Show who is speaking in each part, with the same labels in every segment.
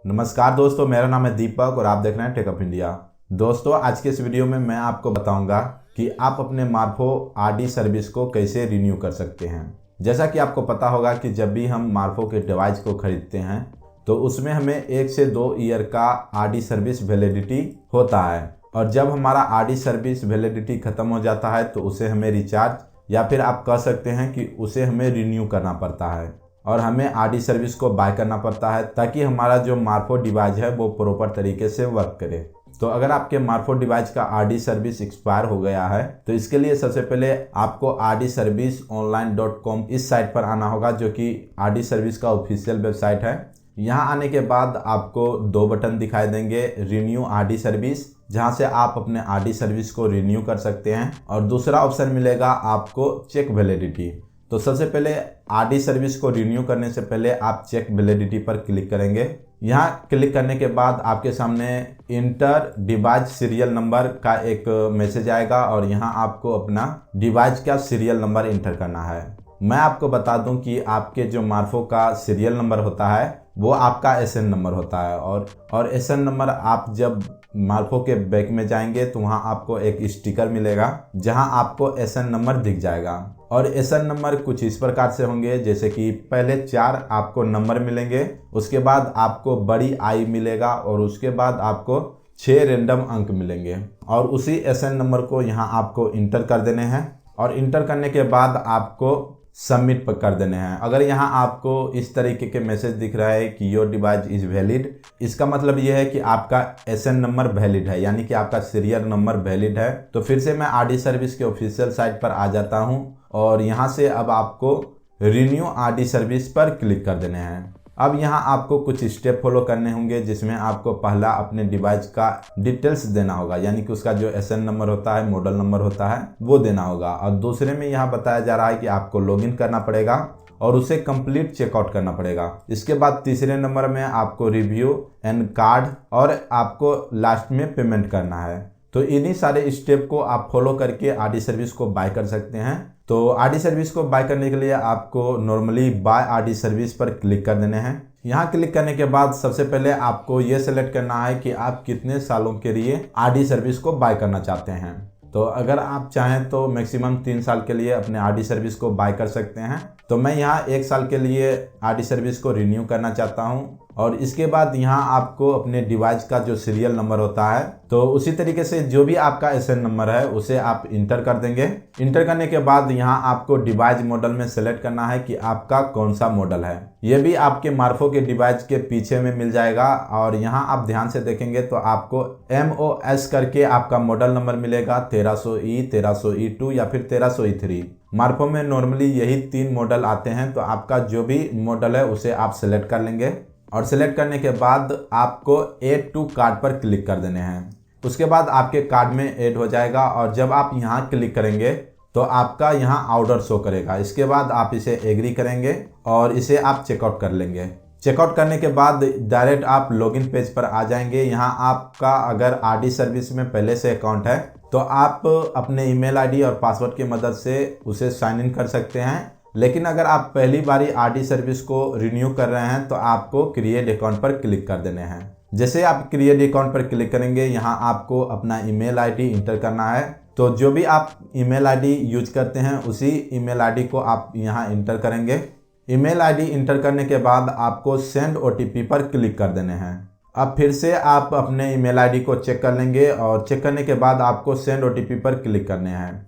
Speaker 1: नमस्कार दोस्तों, मेरा नाम है दीपक और आप देख रहे हैं टेक अप इंडिया। दोस्तों, आज के इस वीडियो में मैं आपको बताऊंगा कि आप अपने मार्फो आरडी सर्विस को कैसे रिन्यू कर सकते हैं। जैसा कि आपको पता होगा कि जब भी हम मार्फो के डिवाइस को खरीदते हैं तो उसमें हमें 1 से 2 ईयर का आरडी सर्विस वैलिडिटी होता है, और जब हमारा आरडी सर्विस वैलिडिटी ख़त्म हो जाता है तो उसे हमें रिचार्ज या फिर आप कह सकते हैं कि उसे हमें रिन्यू करना पड़ता है और हमें आरडी सर्विस को बाय करना पड़ता है ताकि हमारा जो मार्फो डिवाइस है वो प्रॉपर तरीके से वर्क करे। तो अगर आपके मार्फो डिवाइस का आरडी सर्विस एक्सपायर हो गया है तो इसके लिए सबसे पहले आपको rdserviceonline.com इस साइट पर आना होगा, जो कि आरडी सर्विस का ऑफिशियल वेबसाइट है। यहाँ आने के बाद आपको 2 बटन दिखाई देंगे, रिन्यू आरडी सर्विस, जहाँ से आप अपने आरडी सर्विस को रिन्यू कर सकते हैं, और दूसरा ऑप्शन मिलेगा आपको चेक वैलिडिटी। तो सबसे पहले आरडी सर्विस को रिन्यू करने से पहले आप चेक वैलिडिटी पर क्लिक करेंगे। यहाँ क्लिक करने के बाद आपके सामने इंटर डिवाइस सीरियल नंबर का एक मैसेज आएगा और यहाँ आपको अपना डिवाइस का सीरियल नंबर इंटर करना है। मैं आपको बता दूं कि आपके जो मार्फो का सीरियल नंबर होता है वो आपका एसएन नंबर होता है, और एसएन नंबर आप जब मार्फो के बैक में जाएंगे तो वहाँ आपको एक स्टिकर मिलेगा जहाँ आपको एसएन नंबर दिख जाएगा। और एसएन नंबर कुछ इस प्रकार से होंगे, जैसे कि पहले 4 आपको नंबर मिलेंगे, उसके बाद आपको बड़ी आई मिलेगा और उसके बाद आपको 6 रैंडम अंक मिलेंगे, और उसी एसएन नंबर को यहाँ आपको इंटर कर देने हैं, और इंटर करने के बाद आपको सबमिट पर कर देने हैं। अगर यहाँ आपको इस तरीके के मैसेज दिख रहा है कि योर डिवाइस इज वैलिड, इसका मतलब यह है कि आपका एसएन नंबर वैलिड है, यानी कि आपका सीरियल नंबर वैलिड है। तो फिर से मैं आरडी सर्विस के ऑफिशियल साइट पर आ जाता हूँ और यहाँ से अब आपको रिन्यू आरडी सर्विस पर क्लिक कर देने हैं। अब यहाँ आपको कुछ स्टेप फॉलो करने होंगे, जिसमें आपको पहला अपने डिवाइस का डिटेल्स देना होगा, यानी कि उसका जो एसएन नंबर होता है, मॉडल नंबर होता है, वो देना होगा। और दूसरे में यहाँ बताया जा रहा है कि आपको लॉगिन करना पड़ेगा और उसे कंप्लीट चेकआउट करना पड़ेगा। इसके बाद तीसरे नंबर में आपको रिव्यू एंड कार्ड, और आपको लास्ट में पेमेंट करना है। तो इन्हीं सारे स्टेप को आप फॉलो करके आरडी सर्विस को बाय कर सकते हैं। तो आरडी सर्विस को बाय करने के लिए आपको नॉर्मली बाय आरडी सर्विस पर क्लिक कर देने हैं। यहाँ क्लिक करने के बाद सबसे पहले आपको ये सेलेक्ट करना है कि आप कितने सालों के लिए आरडी सर्विस को बाय करना चाहते हैं। तो अगर आप चाहें तो मैक्सिमम 3 साल के लिए अपने आरडी सर्विस को बाय कर सकते हैं। तो मैं यहाँ 1 साल के लिए आरडी सर्विस को रिन्यू करना चाहता हूँ, और इसके बाद यहाँ आपको अपने डिवाइस का जो सीरियल नंबर होता है, तो उसी तरीके से जो भी आपका एसएन नंबर है उसे आप इंटर कर देंगे। इंटर करने के बाद यहाँ आपको डिवाइस मॉडल में सेलेक्ट करना है कि आपका कौन सा मॉडल है। ये भी आपके मार्फो के डिवाइस के पीछे में मिल जाएगा, और यहाँ आप ध्यान से देखेंगे तो आपको MOS करके आपका मॉडल नंबर मिलेगा, 1300E, 1300E2 या फिर 1300E3। मार्फो में नॉर्मली यही 3 मॉडल आते हैं। तो आपका जो भी मॉडल है उसे आप सेलेक्ट कर लेंगे, और सेलेक्ट करने के बाद आपको ऐड टू कार्ड पर क्लिक कर देने हैं। उसके बाद आपके कार्ड में ऐड हो जाएगा, और जब आप यहाँ क्लिक करेंगे तो आपका यहाँ ऑर्डर शो करेगा। इसके बाद आप इसे एग्री करेंगे और इसे आप चेकआउट कर लेंगे। चेकआउट करने के बाद डायरेक्ट आप लॉगिन पेज पर आ जाएंगे। यहाँ आपका अगर आरडी सर्विस में पहले से अकाउंट है तो आप अपने ईमेल आईडी और पासवर्ड की मदद से उसे साइन इन कर सकते हैं। लेकिन अगर आप पहली बारी आरडी सर्विस को रिन्यू कर रहे हैं तो आपको क्रिएट अकाउंट पर क्लिक कर देने हैं। जैसे आप क्रिएट अकाउंट पर क्लिक करेंगे, यहाँ आपको अपना ईमेल आईडी इंटर करना है। तो जो भी आप ईमेल आईडी यूज करते हैं उसी ईमेल आईडी को आप यहाँ इंटर करेंगे। ईमेल आईडी इंटर करने के बाद आपको सेंड ओटीपी पर क्लिक कर देने हैं। अब फिर से आप अपने ईमेल आईडी को चेक कर लेंगे, और चेक करने के बाद आपको सेंड ओटीपी पर क्लिक करने हैं।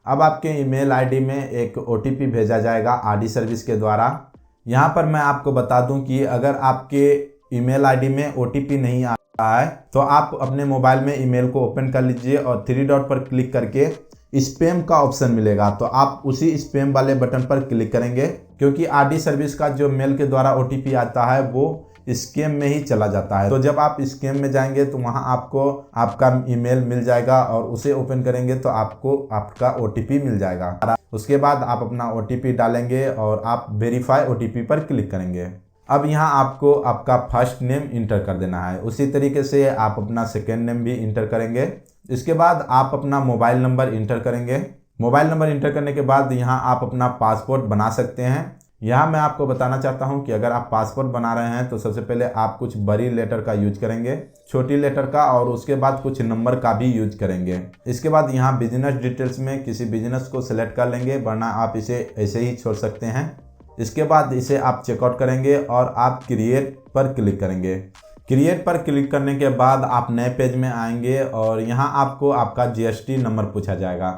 Speaker 1: अब आपके ईमेल आईडी में एक ओटीपी भेजा जाएगा आरडी सर्विस के द्वारा। यहाँ पर मैं आपको बता दूं कि अगर आपके ईमेल आईडी में ओटीपी नहीं आ रहा है तो आप अपने मोबाइल में ईमेल को ओपन कर लीजिए और 3 डॉट पर क्लिक करके स्पैम का ऑप्शन मिलेगा, तो आप उसी स्पैम वाले बटन पर क्लिक करेंगे, क्योंकि आरडी सर्विस का जो मेल के द्वारा ओटीपी आता है वो स्कैम में ही चला जाता है। तो जब आप स्कैम में जाएंगे तो वहां आपको आपका ईमेल मिल जाएगा, और उसे ओपन करेंगे तो आपको आपका ओटीपी मिल जाएगा। उसके बाद आप अपना ओटीपी डालेंगे और आप वेरीफाई ओटीपी पर क्लिक करेंगे। अब यहाँ आपको आपका फर्स्ट नेम इंटर कर देना है। उसी तरीके से आप अपना सेकेंड नेम भी इंटर करेंगे। इसके बाद आप अपना मोबाइल नंबर इंटर करेंगे। मोबाइल नंबर इंटर करने के बाद यहाँ आप अपना पासपोर्ट बना सकते हैं। यहाँ मैं आपको बताना चाहता हूँ कि अगर आप पासपोर्ट बना रहे हैं तो सबसे पहले आप कुछ बड़ी लेटर का यूज करेंगे, छोटी लेटर का, और उसके बाद कुछ नंबर का भी यूज करेंगे। इसके बाद यहाँ बिजनेस डिटेल्स में किसी बिजनेस को सिलेक्ट कर लेंगे, वरना आप इसे ऐसे ही छोड़ सकते हैं। इसके बाद इसे आप चेकआउट करेंगे और आप क्रिएट पर क्लिक करेंगे। क्रिएट पर क्लिक करने के बाद आप नए पेज में आएंगे और यहाँ आपको आपका जीएसटी नंबर पूछा जाएगा।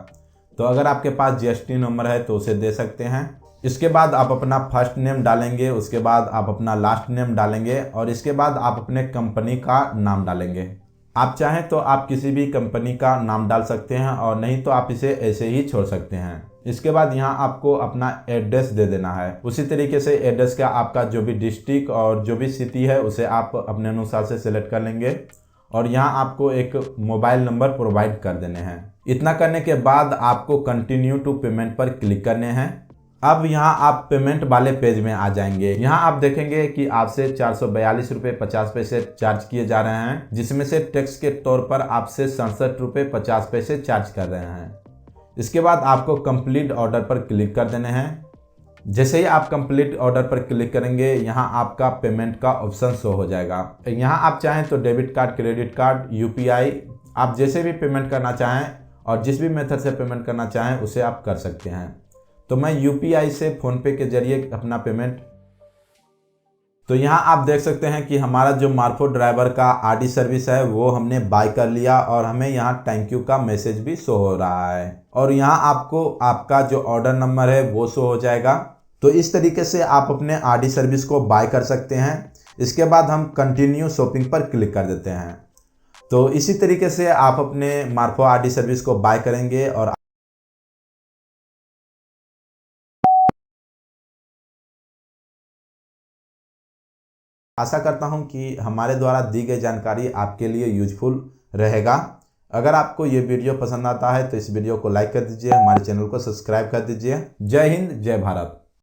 Speaker 1: तो अगर आपके पास जीएसटी नंबर है तो उसे दे सकते हैं। इसके बाद आप अपना फर्स्ट नेम डालेंगे, उसके बाद आप अपना लास्ट नेम डालेंगे और इसके बाद आप अपने कंपनी का नाम डालेंगे। आप चाहें तो आप किसी भी कंपनी का नाम डाल सकते हैं और नहीं तो आप इसे ऐसे ही छोड़ सकते हैं। इसके बाद यहाँ आपको अपना एड्रेस दे देना है। उसी तरीके से एड्रेस का आपका जो भी डिस्ट्रिक्ट और जो भी सिटी है उसे आप अपने अनुसार से सिलेक्ट कर लेंगे और यहाँ आपको एक मोबाइल नंबर प्रोवाइड कर देने हैं। इतना करने के बाद आपको कंटिन्यू टू पेमेंट पर क्लिक करने हैं। अब यहाँ आप पेमेंट वाले पेज में आ जाएंगे। यहाँ आप देखेंगे कि आपसे 442 रुपये 50 पैसे चार्ज किए जा रहे हैं, जिसमें से टैक्स के तौर पर आपसे 67 रुपये 50 पैसे चार्ज कर रहे हैं। इसके बाद आपको कंप्लीट ऑर्डर पर क्लिक कर देने हैं। जैसे ही आप कंप्लीट ऑर्डर पर क्लिक करेंगे यहाँ आपका पेमेंट का ऑप्शन शो हो जाएगा। यहाँ आप चाहें तो debit card, credit card, UPI, आप जैसे भी पेमेंट करना चाहें और जिस भी मेथड से पेमेंट करना चाहें उसे आप कर सकते हैं। तो मैं यूपीआई से फ़ोनपे के जरिए अपना पेमेंट, तो यहाँ आप देख सकते हैं कि हमारा जो मार्फो ड्राइवर का आरडी सर्विस है वो हमने बाय कर लिया और हमें यहाँ थैंक यू का मैसेज भी शो हो रहा है और यहाँ आपको आपका जो ऑर्डर नंबर है वो शो हो जाएगा। तो इस तरीके से आप अपने आरडी सर्विस को बाय कर सकते हैं। इसके बाद हम कंटिन्यू शॉपिंग पर क्लिक कर देते हैं। तो इसी तरीके से आप अपने मार्फो आरडी सर्विस को बाय करेंगे और आशा करता हूं कि हमारे द्वारा दी गई जानकारी आपके लिए यूजफुल रहेगा। अगर आपको ये वीडियो पसंद आता है तो इस वीडियो को लाइक कर दीजिए, हमारे चैनल को सब्सक्राइब कर दीजिए। जय हिंद, जय भारत।